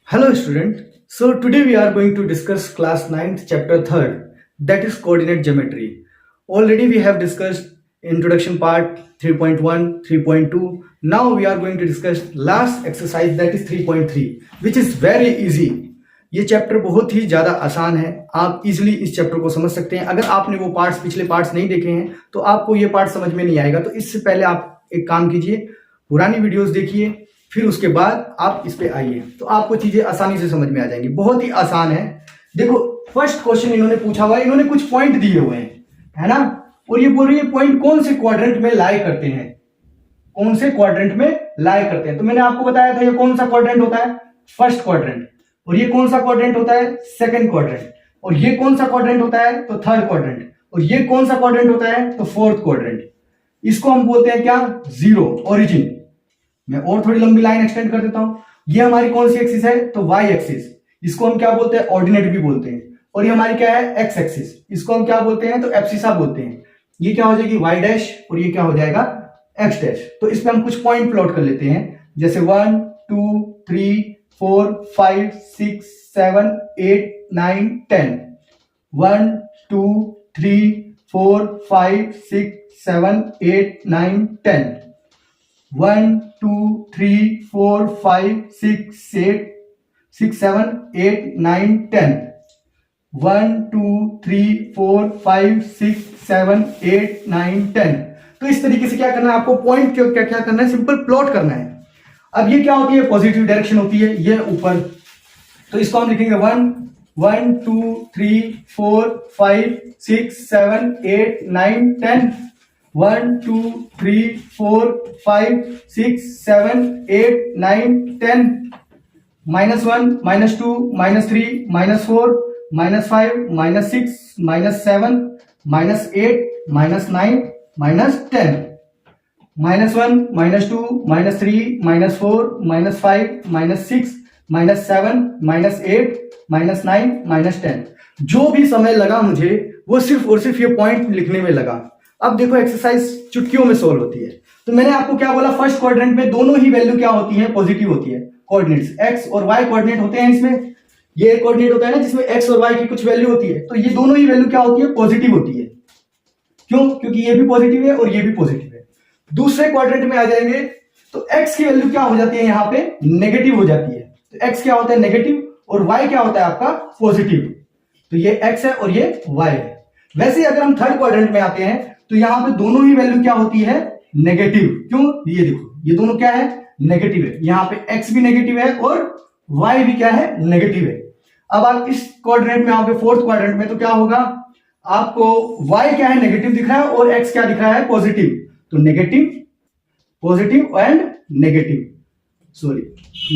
Hello student. So today we are going to discuss class 9th chapter 3rd, that is coordinate geometry. Already we have discussed introduction part 3.1, 3.2. Now we are going to discuss last exercise, that is 3.3, which is very easy. ये chapter बहुत ही ज़्यादा आसान है, आप easily इस chapter को समझ सकते हैं. अगर आपने वो पार्ट्स पिछले पार्ट्स नहीं देखे हैं तो आपको ये पार्ट समझ में नहीं आएगा. तो इससे पहले आप एक काम कीजिए, पुरानी वीडियोस देखिए, फिर उसके बाद आप इस पे आइए तो आपको चीजें आसानी से समझ में आ जाएंगी. बहुत ही आसान है. देखो फर्स्ट क्वेश्चन इन्होंने पूछा हुआ है, इन्होंने कुछ पॉइंट दिए हुए हैं, है ना, और ये बोल रही है पॉइंट कौन से क्वाड्रेंट में लाई करते हैं, कौन से क्वाड्रेंट में लाई करते हैं. तो मैंने आपको बताया था ये कौन सा क्वाड्रेंट होता है, फर्स्ट क्वाड्रेंट, और ये कौन सा क्वाड्रेंट होता है, सेकंड क्वाड्रेंट, और ये कौन सा क्वाड्रेंट होता है तो थर्ड क्वाड्रेंट, और ये कौन सा क्वाड्रेंट होता है तो फोर्थ क्वाड्रेंट. इसको हम बोलते हैं क्या, जीरो, ओरिजिन. मैं और थोड़ी लंबी लाइन एक्सटेंड कर देता हूं. ये हमारी कौन सी एक्सिस है तो वाई एक्सिस, इसको हम क्या बोलते हैं, ऑर्डिनेट भी बोलते हैं. और ये हमारी क्या है, एक्स एक्सिस, इसको हम क्या बोलते हैं तो एब्सिसा बोलते हैं. ये क्या हो जाएगी वाई डैश, और ये क्या हो जाएगा एक्स डैश. तो इस पे हम कुछ पॉइंट प्लॉट कर लेते हैं, जैसे 1 2 3 4 5 6 7 8 9 10. 1 2 3 4 5 6 7 8 9 10. 1 2 3 4 5 6 7 8 9 10. 1 2 3 4 5 6 7 8 9 10. तो इस तरीके से क्या करना है आपको, पॉइंट क्या करना है, सिंपल प्लॉट करना है. अब ये क्या होती है, पॉजिटिव डायरेक्शन होती है, ये ऊपर. तो इसको हम लिखेंगे 1 2 3 4 5 6 7 8 9 10. 1 2 3 4 5 6 7 8 9 10. -1 -2 -3 -4 -5 -6 -7 -8 -9 -10. -1 -2 -3 -4 -5 -6 -7 -8 -9 -10. जो भी समय लगा मुझे वो सिर्फ और सिर्फ ये पॉइंट लिखने में लगा. अब देखो एक्सरसाइज चुटकियों में सोल्व होती है. तो मैंने आपको क्या बोला, फर्स्ट क्वाड्रेंट में दोनों ही वैल्यू क्या होती है, पॉजिटिव होती है. कोऑर्डिनेट्स एक्स और वाई कोऑर्डिनेट होते हैं इसमें. ये कोऑर्डिनेट होता है ना जिसमें एक्स और वाई की कुछ वैल्यू होती है, तो ये दोनों ही वैल्यू क्या होती है, पॉजिटिव होती है. क्यों, क्योंकि ये भी पॉजिटिव है और ये भी पॉजिटिव है. दूसरे क्वाड्रेंट में आ जाएंगे तो एक्स की वैल्यू क्या हो जाती है, यहां पे नेगेटिव हो जाती है. तो एक्स क्या होता है, नेगेटिव, और वाई क्या होता है आपका, पॉजिटिव. तो ये एक्स है और ये वाई है. वैसे अगर हम थर्ड क्वाड्रेंट में आते हैं तो यहां पे दोनों ही वैल्यू क्या होती है, नेगेटिव. क्यों, ये देखो ये दोनों क्या है, नेगेटिव है. यहां पे एक्स भी नेगेटिव है और वाई भी क्या है, नेगेटिव है. अब आप इस क्वाड्रेंट में आओगे, फोर्थ क्वाड्रेंट में, तो क्या होगा, आपको वाई क्या है, नेगेटिव दिख रहा है, और एक्स क्या दिख रहा है, पॉजिटिव. तो negative, positive and negative, sorry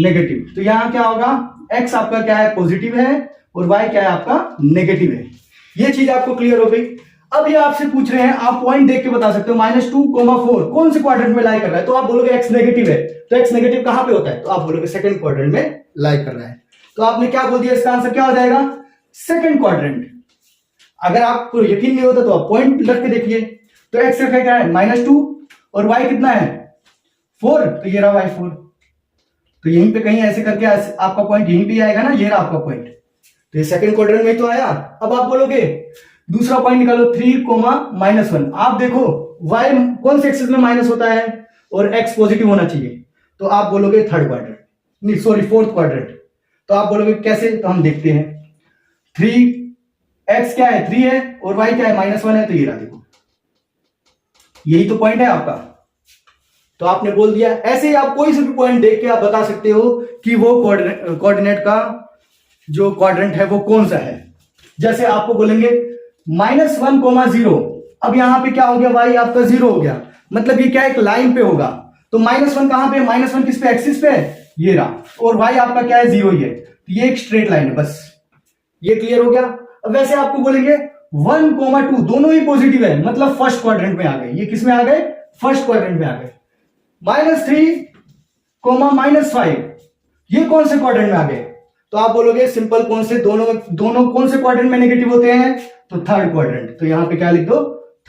negative. तो यहां क्या होगा, एक्स आपका क्या है, पॉजिटिव है, और वाई क्या है आपका, नेगेटिव है. ये चीज आपको क्लियर हो गई. अब ये आपसे पूछ रहे हैं, आप पॉइंट देख के बता सकते हो, -2, 4 कौन से क्वाड्रेंट में लाई कर रहा है. तो आप बोलोगे एक्स नेगेटिव है, तो एक्स नेगेटिव कहां पे होता है, तो आप बोलोगे सेकंड क्वाड्रेंट में लाई कर रहा है. तो आपने क्या बोल दिया, इसका आंसर क्या हो जाएगा, सेकंड क्वाड्रेंट. अगर आपको यकीन नहीं होता तो आप पॉइंट रख के देखिए. तो एक्स रखा क्या है, -2, और वाई कितना है, 4. तो ये रहा वाई 4. तो यहीं पे कहीं ऐसे करके आपका पॉइंट यहीं पे आएगा ना, ये रहा आपका पॉइंट. तो ये सेकंड क्वाड्रेंट में तो आया. अब आप बोलोगे दूसरा पॉइंट निकालो, 3, -1. आप देखो y कौन से एक्सिस में माइनस होता है और x पॉजिटिव होना चाहिए. तो आप बोलोगे थर्ड क्वाड्रेंट, नहीं सॉरी फोर्थ क्वाड्रेंट. तो आप बोलोगे कैसे, तो हम देखते हैं. 3x क्या है, 3 है, और y क्या है, -1 है. तो ये रहा देखो, यही तो पॉइंट है आपका. तो आपने बोल दिया. ऐसे ही आप कोई से भी पॉइंट देख के आप बता सकते हो कि वो कोऑर्डिनेट का जो क्वाड्रेंट है वो कौन सा है. जैसे आपको बोलेंगे -1, 0. अब यहां पे क्या हो गया, y आपका 0 हो गया, मतलब ये क्या एक लाइन पे होगा. तो -1 कहां पे, -1 किस पे, एक्सिस पे, ये रहा, और y आपका क्या है, 0 ही है. तो ये एक स्ट्रेट लाइन है, बस ये क्लियर हो गया. अब वैसे आपको बोलेंगे 1, 2 दोनों ही पॉजिटिव है, मतलब फर्स्ट क्वाड्रेंट में आ गए. ये किस में आ गए, फर्स्ट क्वाड्रेंट में आ गए. -3, -5 ये कौन से क्वाड्रेंट में आ गए. तो आप बोलोगे सिंपल, कौन से, दोनों कौन से क्वाड्रेंट में नेगेटिव होते हैं, तो थर्ड क्वाड्रेंट. तो यहां पे क्या लिख दो,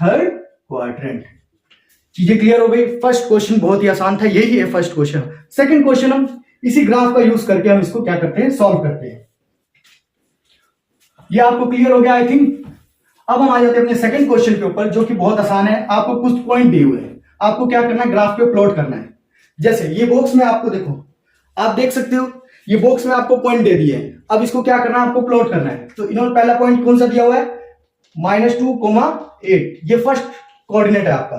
थर्ड क्वाड्रेंट. चीजें क्लियर हो गई. फर्स्ट क्वेश्चन बहुत ही आसान था, यही है फर्स्ट क्वेश्चन. सेकंड क्वेश्चन हम इसी ग्राफ का यूज करके हम इसको क्या करते हैं, सॉल्व करते हैं। ये आपको क्लियर हो गया आई थिंक। अब हम आ जाते हैं अपने सेकंड क्वेश्चन के ऊपर, जो कि बहुत आसान है। आपको कुछ पॉइंट दिए हुए हैं, आपको क्या करना है, ग्राफ पे प्लॉट करना है। जैसे ये बॉक्स में आपको देखो, आप देख सकते हो ये बॉक्स में आपको पॉइंट दे दिए हैं। अब इसको क्या करना है, आपको प्लॉट करना है। तो इन्होंने पहला पॉइंट कौन सा दिया हुआ है, -2,8। ये फर्स्ट कोऑर्डिनेट है आपका।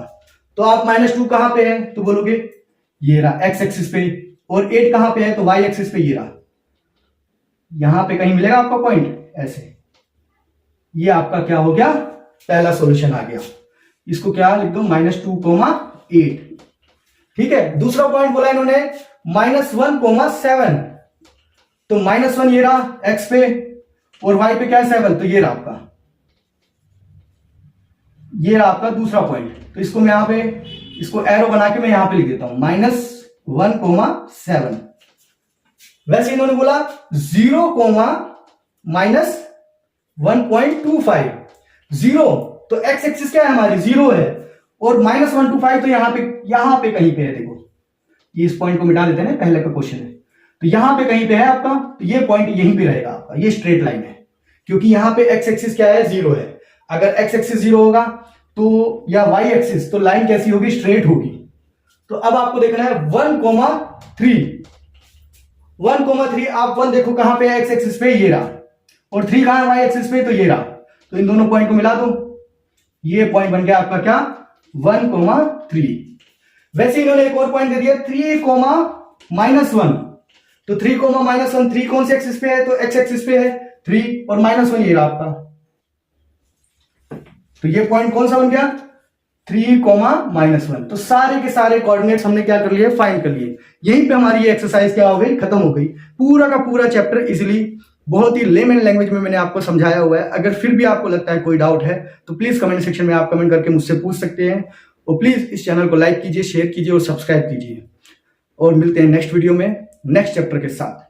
तो आप -2 कहां पे है, तो बोलोगे ये रहा एक्स एक्सिस पे, और 8 कहां पे है, तो वाई एक्सिस पे ये रहा। यहां पे कहीं मिलेगा आपका पॉइंट ऐसे। ये आपका क्या हो गया, पहला सॉल्यूशन आ गया। इसको क्या लिख दो, -2,8। ठीक है। दूसरा पॉइंट बोला इन्होंने -1,7। तो -1 ये रहा एक्स पे, और वाई पे क्या है 7, तो ये रहा आपका, ये रहा आपका दूसरा पॉइंट। तो इसको मैं यहां पे, इसको एरो बना के मैं यहां पे लिख देता हूं -1,7। वैसे इन्होंने बोला 0,-1.25। 0 तो एक्स एक्सिस क्या है हमारी, 0 है, और -125 तो यहां पे कहीं पे है। देखो ये इस पॉइंट को मिटा देते हैं ना, पहले का क्वेश्चन है, तो यहां पे कहीं पे है आपका। तो ये पॉइंट यहीं पे रहेगा आपका, ये स्ट्रेट लाइन है, क्योंकि यहां पे एक्स एक्सिस क्या है, 0 है। अगर एक्स एक्सिस 0 होगा तो, या वाई एक्सिस, तो लाइन कैसी होगी, स्ट्रेट होगी। तो अब आपको देखना है 1,3। 1,3 आप 1 देखो कहां पे है, एक्स एक्सिस पे, ये रहा, और 3 कहां है, वाई एक्सिस पे, तो ये रहा। तो इन दोनों पॉइंट को मिला दो, ये पॉइंट बन गया आपका क्या, 1,3। वैसे इन्होंने एक और पॉइंट दे दिया 3,-1। तो 3,-1, 3 कौन से एक्सिस पे है, तो एक्स एक्सिस पे है 3, और -1 ये रहा आपका। तो ये पॉइंट कौन सा बन गया, 3,-1। तो सारे के सारे कोऑर्डिनेट्स हमने क्या कर लिए, फाइंड कर लिए। यहीं पे हमारी ये एक्सरसाइज क्या हो गई, खत्म हो गई। पूरा का पूरा चैप्टर इजीली, बहुत ही लेमन लैंग्वेज में मैंने आपको समझाया हुआ है। अगर फिर भी आपको लगता है कोई डाउट है, तो प्लीज कमेंट सेक्शन में आप कमेंट करके मुझसे पूछ सकते हैं। और प्लीज इस चैनल को लाइक कीजिए, शेयर कीजिए और सब्सक्राइब कीजिए। और मिलते हैं नेक्स्ट वीडियो में नेक्स्ट चैप्टर के साथ।